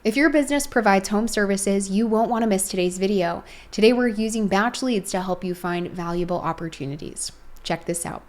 If your business provides home services, you won't want to miss today's video. Today we're using BatchLeads to help you find valuable opportunities. Check this out.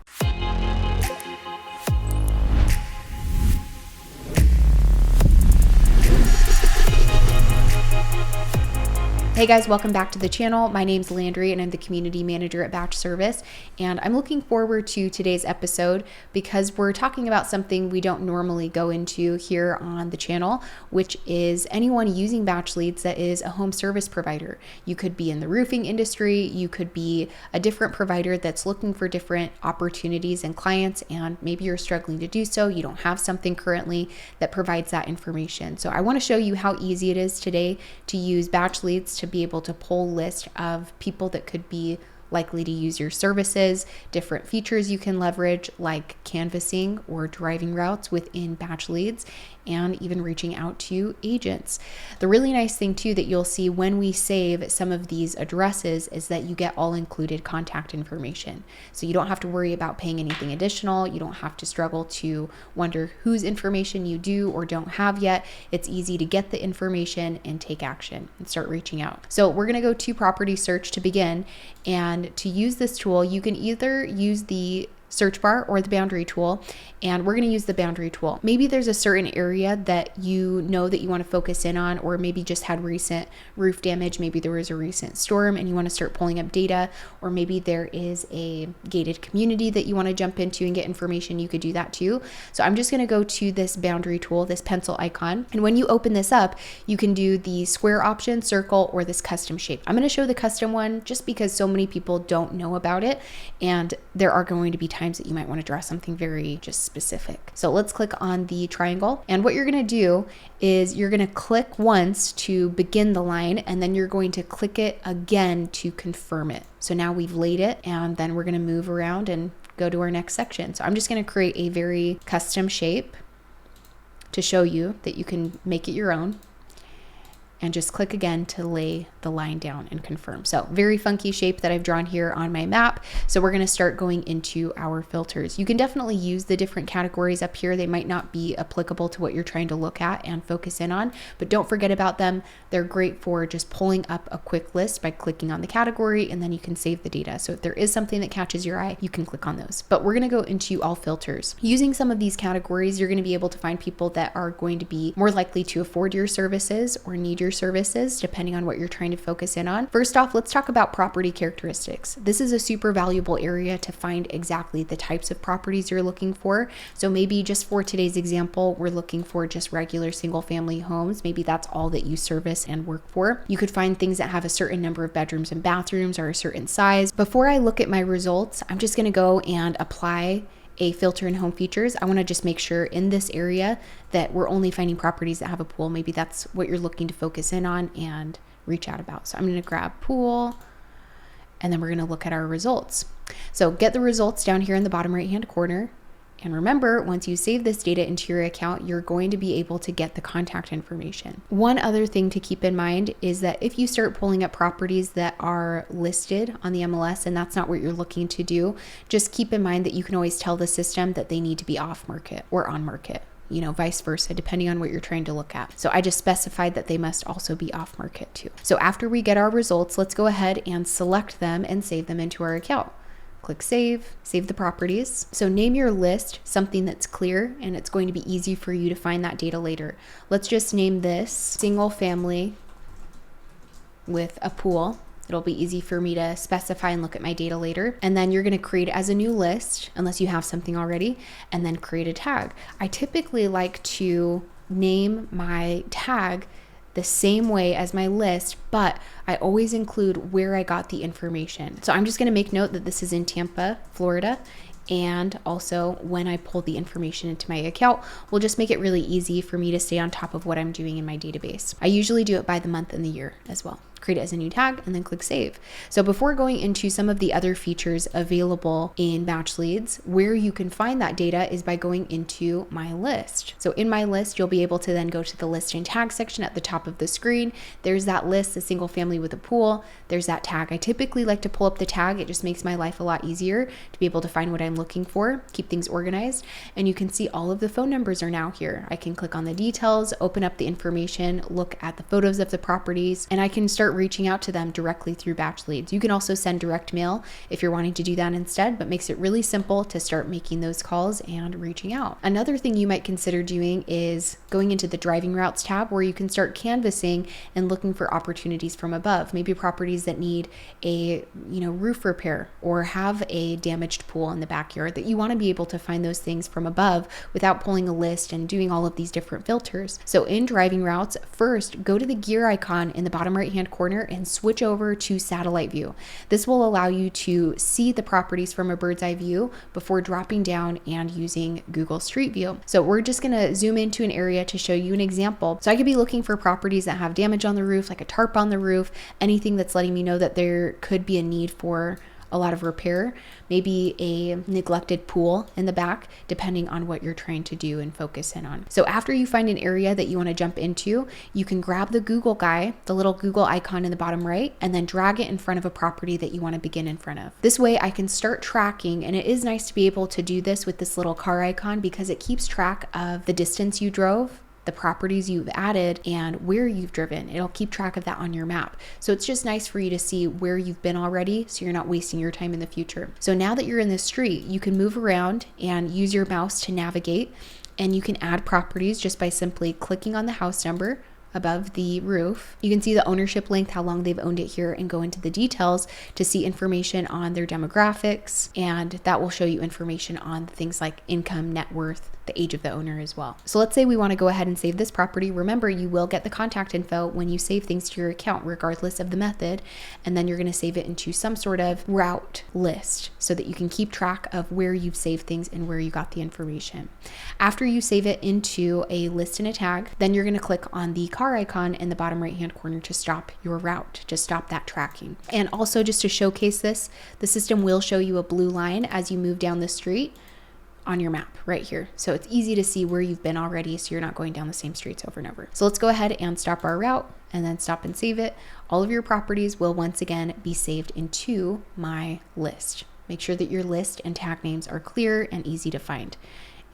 Hey guys, welcome back to the channel. My name's Landry and I'm the community manager at Batch Service. And I'm looking forward to today's episode because we're talking about something we don't normally go into here on the channel, which is anyone using BatchLeads that is a home service provider. You could be in the roofing industry, you could be a different provider that's looking for different opportunities and clients, and maybe you're struggling to do so. You don't have something currently that provides that information. So I want to show you how easy it is today to use BatchLeads to be able to pull list of people that could be likely to use your services, different features you can leverage like canvassing or driving routes within BatchLeads, and even reaching out to agents. The really nice thing too that you'll see when we save some of these addresses is that you get all included contact information. So you don't have to worry about paying anything additional. You don't have to struggle to wonder whose information you do or don't have yet. It's easy to get the information and take action and start reaching out. So we're gonna go to property search to begin. And to use this tool, you can either use the search bar or the boundary tool, and we're going to use the boundary tool. Maybe there's a certain area that you know that you want to focus in on, or maybe just had recent roof damage. Maybe there was a recent storm and you want to start pulling up data, or maybe there is a gated community that you want to jump into and get information. You could do that too. So I'm just going to go to this boundary tool, this pencil icon. And when you open this up, you can do the square option, circle, or this custom shape. I'm going to show the custom one just because so many people don't know about it. And there are going to be times that you might want to draw something very just specific. So let's click on the triangle. And what you're going to do is you're going to click once to begin the line, and then you're going to click it again to confirm it. So now we've laid it, and then we're going to move around and go to our next section. So I'm just going to create a very custom shape to show you that you can make it your own. And just click again to lay the line down and confirm. So very funky shape that I've drawn here on my map. So we're going to start going into our filters. You can definitely use the different categories up here. They might not be applicable to what you're trying to look at and focus in on, but don't forget about them. They're great for just pulling up a quick list by clicking on the category, and then you can save the data. So if there is something that catches your eye, you can click on those. But we're going to go into all filters. Using some of these categories, you're going to be able to find people that are going to be more likely to afford your services or need your services, depending on what you're trying to focus in on. First off, let's talk about property characteristics. This is a super valuable area to find exactly the types of properties you're looking for. So maybe just for today's example, we're looking for just regular single family homes. Maybe that's all that you service and work for. You could find things that have a certain number of bedrooms and bathrooms or a certain size. Before I look at my results, I'm just going to go and apply a filter in home features. I want to just make sure in this area that we're only finding properties that have a pool. Maybe that's what you're looking to focus in on and reach out about. So I'm going to grab pool, and then we're going to look at our results. So get the results down here in the bottom right hand corner. And remember, once you save this data into your account, you're going to be able to get the contact information. One other thing to keep in mind is that if you start pulling up properties that are listed on the MLS and that's not what you're looking to do, just keep in mind that you can always tell the system that they need to be off market or on market, you know, vice versa, depending on what you're trying to look at. So I just specified that they must also be off market too. So after we get our results, let's go ahead and select them and save them into our account. Click save, save the properties. So name your list something that's clear and it's going to be easy for you to find that data later. Let's just name this single family with a pool. It'll be easy for me to specify and look at my data later. And then you're going to create it as a new list, unless you have something already, and then create a tag. I typically like to name my tag the same way as my list, but I always include where I got the information. So I'm just going to make note that this is in Tampa, Florida, and also when I pull the information into my account, we'll just make it really easy for me to stay on top of what I'm doing in my database. I usually do it by the month and the year as well. create it as a new tag, and then click save. So before going into some of the other features available in BatchLeads, where you can find that data is by going into my list. So in my list, you'll be able to then go to the list and tag section at the top of the screen. There's that list, a single family with a pool. There's that tag. I typically like to pull up the tag. It just makes my life a lot easier to be able to find what I'm looking for, keep things organized. And you can see all of the phone numbers are now here. I can click on the details, open up the information, look at the photos of the properties, and I can start reaching out to them directly through BatchLeads. You can also send direct mail if you're wanting to do that instead, but makes it really simple to start making those calls and reaching out. Another thing you might consider doing is going into the driving routes tab, where you can start canvassing and looking for opportunities from above, maybe properties that need a roof repair or have a damaged pool in the backyard, that you want to be able to find those things from above without pulling a list and doing all of these different filters. So in driving routes, first go to the gear icon in the bottom right hand corner and switch over to satellite view. This will allow you to see the properties from a bird's eye view before dropping down and using Google Street View. So we're just going to zoom into an area to show you an example. So I could be looking for properties that have damage on the roof, like a tarp on the roof, anything that's letting me know that there could be a need for a lot of repair, maybe a neglected pool in the back, depending on what you're trying to do and focus in on. So after you find an area that you want to jump into, you can grab the Google guy, the little Google icon in the bottom right, and then drag it in front of a property that you want to begin in front of. This way I can start tracking, and it is nice to be able to do this with this little car icon because it keeps track of the distance you drove, the properties you've added, and where you've driven. It'll keep track of that on your map. So it's just nice for you to see where you've been already, so you're not wasting your time in the future. So now that you're in the street, you can move around and use your mouse to navigate, and you can add properties just by simply clicking on the house number above the roof. You can see the ownership length, how long they've owned it here, and go into the details to see information on their demographics, and that will show you information on things like income, net worth, the age of the owner as well. So let's say we want to go ahead and save this property. Remember, you will get the contact info when you save things to your account, regardless of the method, and then you're going to save it into some sort of route list so that you can keep track of where you've saved things and where you got the information. After you save it into a list and a tag, then you're going to click on the car icon in the bottom right hand corner to stop your route, to stop that tracking. And also, just to showcase this, the system will show you a blue line as you move down the street on your map right here. So it's easy to see where you've been already, so you're not going down the same streets over and over. So let's go ahead and stop our route and then stop and save it. All of your properties will once again be saved into my list. Make sure that your list and tag names are clear and easy to find.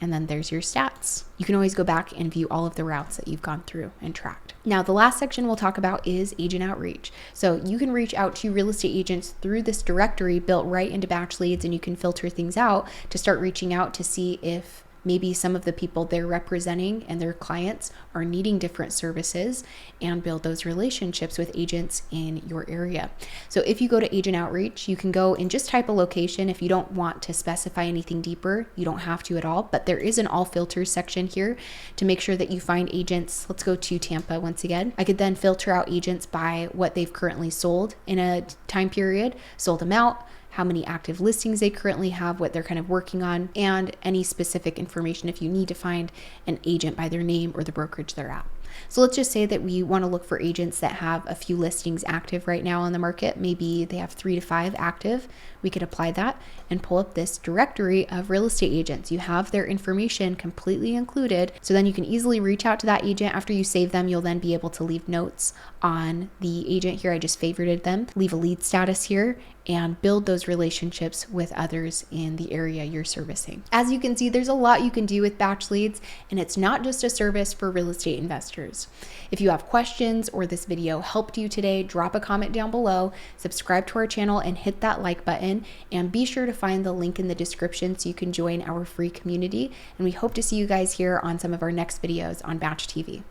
And then there's your stats. You can always go back and view all of the routes that you've gone through and tracked. Now, the last section we'll talk about is agent outreach. So you can reach out to real estate agents through this directory built right into BatchLeads, and you can filter things out to start reaching out to see if maybe some of the people they're representing and their clients are needing different services, and build those relationships with agents in your area. So if you go to agent outreach, you can go and just type a location. If you don't want to specify anything deeper, you don't have to at all, but there is an all filters section here to make sure that you find agents. Let's go to Tampa once again. I could then filter out agents by what they've currently sold in a time period, sold them out, how many active listings they currently have, what they're kind of working on, and any specific information if you need to find an agent by their name or the brokerage they're at. So let's just say that we want to look for agents that have a few listings active right now on the market. Maybe they have 3 to 5 active. We could apply that and pull up this directory of real estate agents. You have their information completely included. So then you can easily reach out to that agent. After you save them, you'll then be able to leave notes on the agent here. I just favorited them. Leave a lead status here and build those relationships with others in the area you're servicing. As you can see, there's a lot you can do with BatchLeads, and it's not just a service for real estate investors. If you have questions or this video helped you today, drop a comment down below, subscribe to our channel, and hit that like button, and be sure to find the link in the description so you can join our free community. And we hope to see you guys here on some of our next videos on BatchTV.